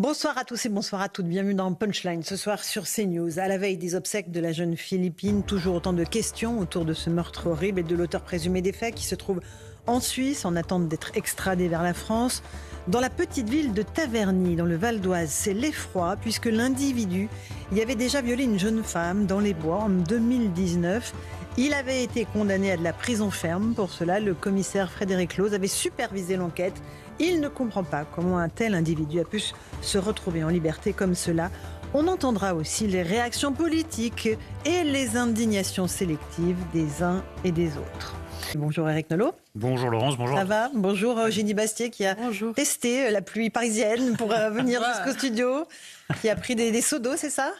Bonsoir à tous et bonsoir à toutes. Bienvenue dans Punchline ce soir sur CNews. À la veille des obsèques de la jeune Philippine, toujours autant de questions autour de ce meurtre horrible et de l'auteur présumé des faits qui se trouve en Suisse en attente d'être extradé vers la France. Dans la petite ville de Taverny, dans le Val d'Oise, c'est l'effroi puisque l'individu y avait déjà violé une jeune femme dans les bois en 2019. Il avait été condamné à de la prison ferme. Pour cela, le commissaire Frédéric Lose avait supervisé l'enquête. Il ne comprend pas comment un tel individu a pu se retrouver en liberté comme cela. On entendra aussi les réactions politiques et les indignations sélectives des uns et des autres. Bonjour Éric Nolot. Bonjour Laurence, bonjour. Ça va? Bonjour Eugénie Bastier qui a testé la pluie parisienne pour venir jusqu'au studio, qui a pris des seaux d'eau, c'est ça?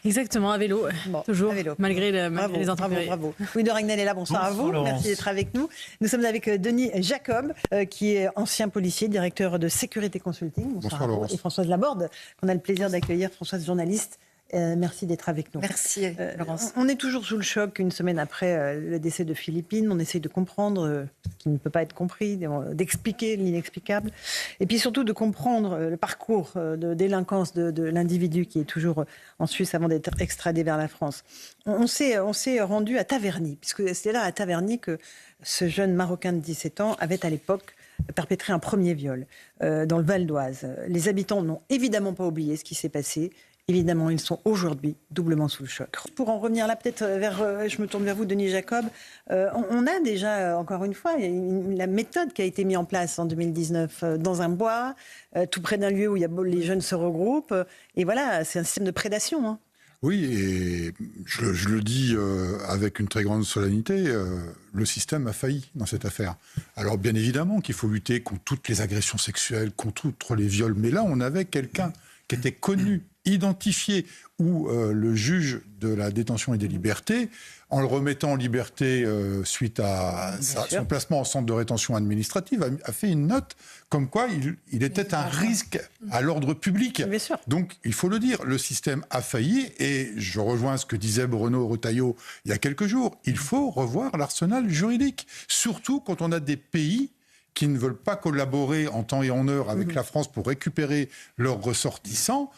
Exactement, à vélo, toujours, à vélo. Malgré les intempéries. Bravo. Louis de Ragnel est là, bonsoir à vous. Laurence. Merci d'être avec nous. Nous sommes avec Denis Jacob, qui est ancien policier, directeur de Sécurité Consulting. Bonsoir Laurence. Et Françoise Laborde, qu'on a le plaisir d'accueillir, Françoise journaliste. Merci d'être avec nous. Merci Laurence. On est toujours sous le choc une semaine après le décès de Philippine. On essaye de comprendre ce qui ne peut pas être compris, d'expliquer l'inexplicable. Et puis surtout de comprendre le parcours de délinquance de l'individu qui est toujours en Suisse avant d'être extradé vers la France. On s'est rendu à Taverny, puisque c'était là à Taverny que ce jeune Marocain de 17 ans avait à l'époque perpétré un premier viol dans le Val d'Oise. Les habitants n'ont évidemment pas oublié ce qui s'est passé. Évidemment, ils sont aujourd'hui doublement sous le choc. Pour en revenir là, peut-être je me tourne vers vous, Denis Jacob. On a déjà, encore une fois, la méthode qui a été mise en place en 2019 dans un bois, tout près d'un lieu où les jeunes se regroupent. Et voilà, c'est un système de prédation. Hein. Oui, et je le dis avec une très grande solennité, le système a failli dans cette affaire. Alors bien évidemment qu'il faut lutter contre toutes les agressions sexuelles, contre les viols, mais là on avait quelqu'un qui était connu, identifié, où le juge de la détention et des libertés, en le remettant en liberté suite à son placement en centre de rétention administrative, a fait une note comme quoi il était un risque à l'ordre public. Bien sûr. Donc, il faut le dire, le système a failli, et je rejoins ce que disait Bruno Retailleau il y a quelques jours, il faut revoir l'arsenal juridique, surtout quand on a des pays qui ne veulent pas collaborer en temps et en heure avec la France pour récupérer leurs ressortissants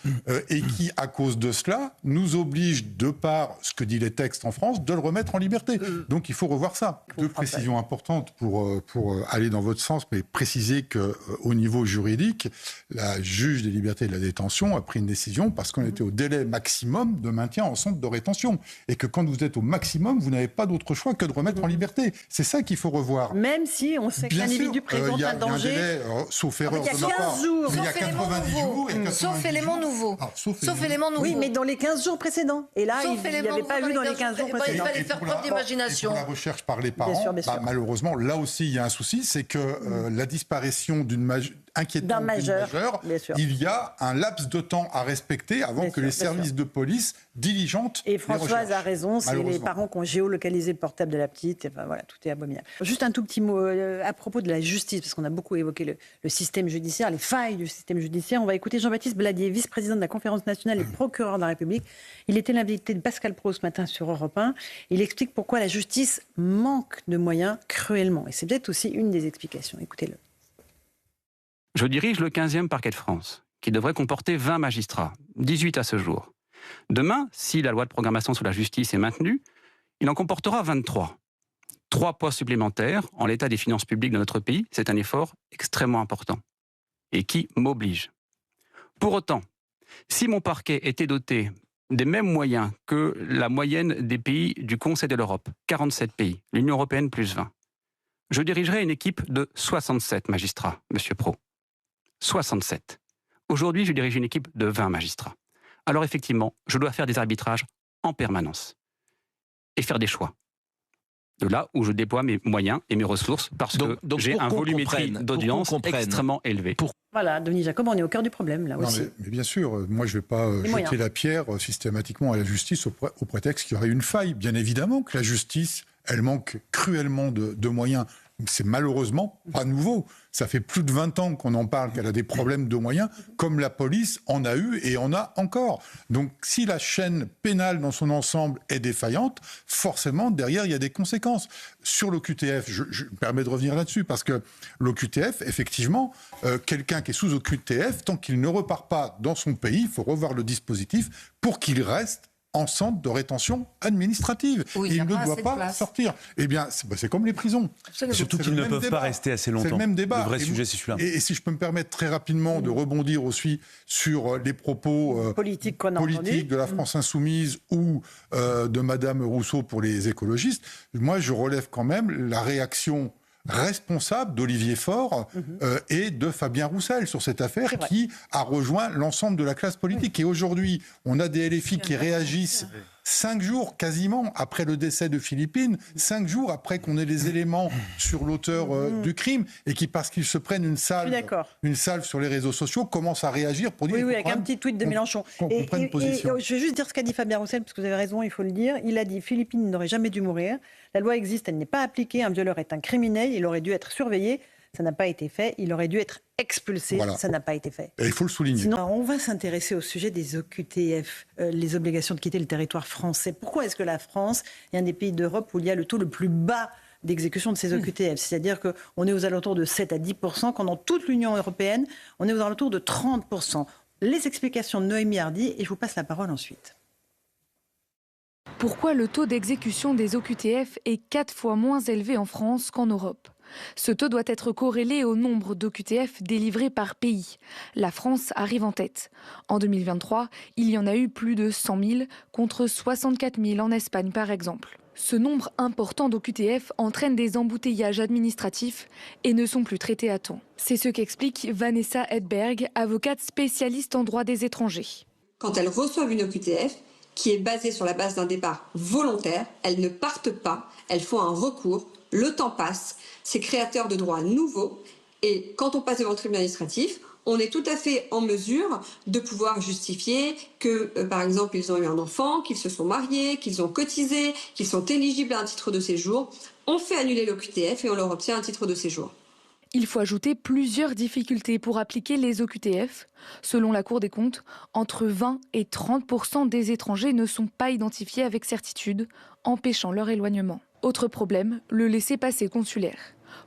et qui, à cause de cela, nous obligent, de par ce que disent les textes en France, de le remettre en liberté. Donc il faut revoir ça. Deux précisions importantes pour aller dans votre sens, mais préciser qu'au niveau juridique, la juge des libertés et de la détention a pris une décision parce qu'on était au délai maximum de maintien en centre de rétention. Et que quand vous êtes au maximum, vous n'avez pas d'autre choix que de remettre en liberté. C'est ça qu'il faut revoir. Même si on sait que l'individu présente un danger. Il y a un délai, sauf erreur de ma part. Jours. Il y a 90 jours. Sauf éléments nouveaux. Sauf éléments nouveaux. Oui, mais dans les 15 jours précédents. Et là, il n'y avait pas eu dans les 15 jours précédents. Il fallait faire preuve d'imagination. Et pour la recherche par les parents, bien sûr. malheureusement, là aussi, il y a un souci, c'est que la disparition d'un majeur, il y a un laps de temps à respecter avant que les services de police diligentent. Et Françoise a raison, c'est les parents qui ont géolocalisé le portable de la petite. Enfin, voilà, tout est abominable. Juste un tout petit mot à propos de la justice, parce qu'on a beaucoup évoqué le système judiciaire, les failles du système judiciaire. On va écouter Jean-Baptiste Bladier, vice-président de la Conférence nationale et procureur de la République. Il était l'invité de Pascal Praud ce matin sur Europe 1. Il explique pourquoi la justice manque de moyens cruellement. Et c'est peut-être aussi une des explications. Écoutez-le. Je dirige le 15e parquet de France, qui devrait comporter 20 magistrats, 18 à ce jour. Demain, si la loi de programmation sur la justice est maintenue, il en comportera 23. 3 postes supplémentaires en l'état des finances publiques de notre pays, c'est un effort extrêmement important et qui m'oblige. Pour autant, si mon parquet était doté des mêmes moyens que la moyenne des pays du Conseil de l'Europe, 47 pays, l'Union européenne plus 20, je dirigerais une équipe de 67 magistrats, Monsieur Praud. 67. Aujourd'hui, je dirige une équipe de 20 magistrats. Alors effectivement, je dois faire des arbitrages en permanence et faire des choix. De là où je déploie mes moyens et mes ressources parce que j'ai un volumétrie d'audience extrêmement élevé. Voilà, Denis Jacob, on est au cœur du problème là aussi. Mais bien sûr, moi je ne vais pas jeter la pierre systématiquement à la justice au prétexte qu'il y aurait une faille. Bien évidemment que la justice, elle manque cruellement de moyens. c'est malheureusement pas nouveau. Ça fait plus de 20 ans qu'on en parle, qu'elle a des problèmes de moyens, comme la police en a eu et en a encore. Donc si la chaîne pénale dans son ensemble est défaillante, forcément derrière il y a des conséquences. Sur l'OQTF, je me permets de revenir là-dessus, parce que l'OQTF, effectivement, quelqu'un qui est sous OQTF, tant qu'il ne repart pas dans son pays, il faut revoir le dispositif pour qu'il reste en centre de rétention administrative. Oui, il ne doit pas sortir. Eh bien, c'est comme les prisons. Surtout qu'ils ne peuvent pas rester assez longtemps. C'est le même débat. Le vrai sujet, c'est celui-là. Et si je peux me permettre très rapidement de rebondir aussi sur les propos politiques de la France Insoumise ou de Madame Rousseau pour les écologistes, moi, je relève quand même la réaction responsable d'Olivier Faure et de Fabien Roussel sur cette affaire qui a rejoint l'ensemble de la classe politique. Et aujourd'hui, on a des LFI qui réagissent 5 jours quasiment après le décès de Philippine, 5 jours après qu'on ait les éléments sur l'auteur du crime, et qui, parce qu'ils se prennent une salve sur les réseaux sociaux, commencent à réagir pour dire... Oui, avec un petit tweet de Mélenchon. Et je vais juste dire ce qu'a dit Fabien Roussel, parce que vous avez raison, il faut le dire. Il a dit « Philippine n'aurait jamais dû mourir. La loi existe, elle n'est pas appliquée. Un violeur est un criminel. Il aurait dû être surveillé. Ça n'a pas été fait. Il aurait dû être expulsé. Voilà. Ça n'a pas été fait. » Et il faut le souligner. Sinon, on va s'intéresser au sujet des OQTF, les obligations de quitter le territoire français. Pourquoi est-ce que la France est un des pays d'Europe où il y a le taux le plus bas d'exécution de ces OQTF? C'est-à-dire qu'on est aux alentours de 7 à 10%, quand dans toute l'Union européenne, on est aux alentours de 30%. Les explications de Noémie Hardy, et je vous passe la parole ensuite. Pourquoi le taux d'exécution des OQTF est 4 fois moins élevé en France qu'en Europe? Ce taux doit être corrélé au nombre d'OQTF délivrés par pays. La France arrive en tête. En 2023, il y en a eu plus de 100 000 contre 64 000 en Espagne par exemple. Ce nombre important d'OQTF entraîne des embouteillages administratifs et ne sont plus traités à temps. C'est ce qu'explique Vanessa Hedberg, avocate spécialiste en droit des étrangers. Quand elles reçoivent une OQTF, qui est basée sur la base d'un départ volontaire, elles ne partent pas, elles font un recours, le temps passe, c'est créateur de droits nouveaux, et quand on passe devant le tribunal administratif, on est tout à fait en mesure de pouvoir justifier que, par exemple, ils ont eu un enfant, qu'ils se sont mariés, qu'ils ont cotisé, qu'ils sont éligibles à un titre de séjour. On fait annuler l'OQTF et on leur obtient un titre de séjour. Il faut ajouter plusieurs difficultés pour appliquer les OQTF. Selon la Cour des comptes, entre 20 et 30% des étrangers ne sont pas identifiés avec certitude, empêchant leur éloignement. Autre problème, le laissez-passer consulaire.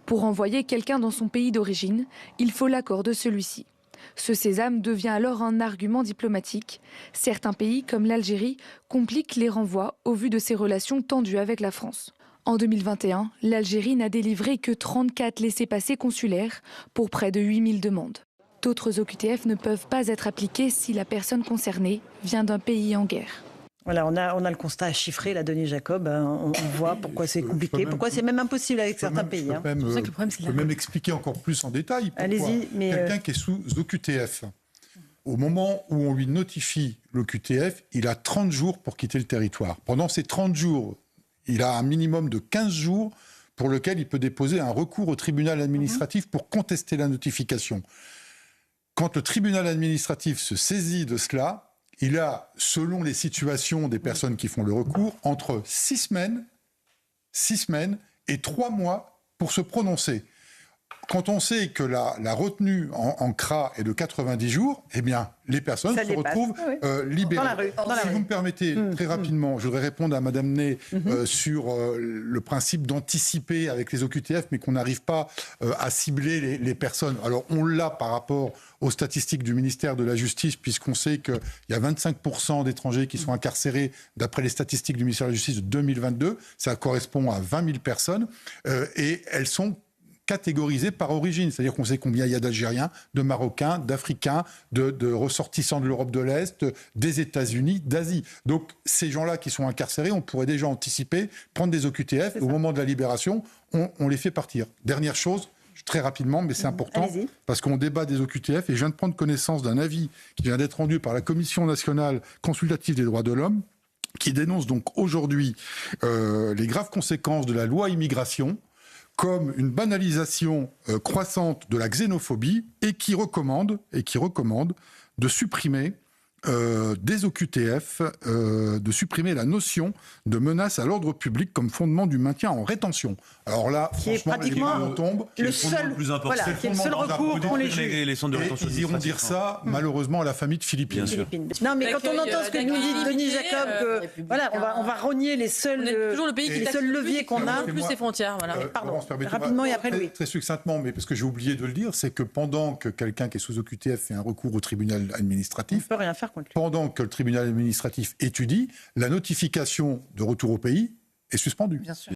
Pour envoyer quelqu'un dans son pays d'origine, il faut l'accord de celui-ci. Ce sésame devient alors un argument diplomatique. Certains pays, comme l'Algérie, compliquent les renvois au vu de ses relations tendues avec la France. En 2021, l'Algérie n'a délivré que 34 laissez-passer consulaires pour près de 8000 demandes. D'autres OQTF ne peuvent pas être appliqués si la personne concernée vient d'un pays en guerre. Voilà, on a le constat à chiffrer, là, Denis Jacob. On voit pourquoi c'est compliqué, pourquoi c'est même impossible avec certains pays. Je peux même expliquer encore plus en détail pourquoi quelqu'un qui est sous OQTF, au moment où on lui notifie l'OQTF, il a 30 jours pour quitter le territoire. Pendant ces 30 jours, il a un minimum de 15 jours pour lequel il peut déposer un recours au tribunal administratif pour contester la notification. Quand le tribunal administratif se saisit de cela, il a, selon les situations des personnes qui font le recours, entre 6 semaines et 3 mois pour se prononcer. Quand on sait que la retenue en CRA est de 90 jours, eh bien, les personnes se retrouvent libérées. Si vous me permettez, très rapidement, je voudrais répondre à Madame Ney sur le principe d'anticiper avec les OQTF, mais qu'on n'arrive pas à cibler les personnes. Alors, on l'a par rapport aux statistiques du ministère de la Justice, puisqu'on sait qu'il y a 25% d'étrangers qui sont incarcérés, d'après les statistiques du ministère de la Justice de 2022. Ça correspond à 20 000 personnes, et elles sont catégorisés par origine, c'est-à-dire qu'on sait combien il y a d'Algériens, de Marocains, d'Africains, de ressortissants de l'Europe de l'Est, des États-Unis, d'Asie. Donc ces gens-là qui sont incarcérés, on pourrait déjà anticiper, prendre des OQTF, et au moment de la libération, on les fait partir. Dernière chose, très rapidement, mais c'est important, parce qu'on débat des OQTF, et je viens de prendre connaissance d'un avis qui vient d'être rendu par la Commission nationale consultative des droits de l'homme, qui dénonce donc aujourd'hui les graves conséquences de la loi immigration, comme une banalisation croissante de la xénophobie, et qui recommande de supprimer des OQTF de supprimer la notion de menace à l'ordre public comme fondement du maintien en rétention. Alors là, qui est pratiquement le seul recours qu'ont les juges. Les centres de rétention ils iront dire ça, malheureusement, à la famille de Philippine. Bien sûr. Non, mais quand on entend ce que nous dit Denis Jacob, on va rogner les seuls leviers qu'on a. Plus ses frontières. Voilà. Pardon, rapidement et après Louis. Très succinctement, mais parce que j'ai oublié de le dire, c'est que pendant que quelqu'un qui est sous OQTF fait un recours au tribunal administratif, on peut rien faire contre lui. Pendant que le tribunal administratif étudie, la notification de retour au pays est suspendue. Bien sûr.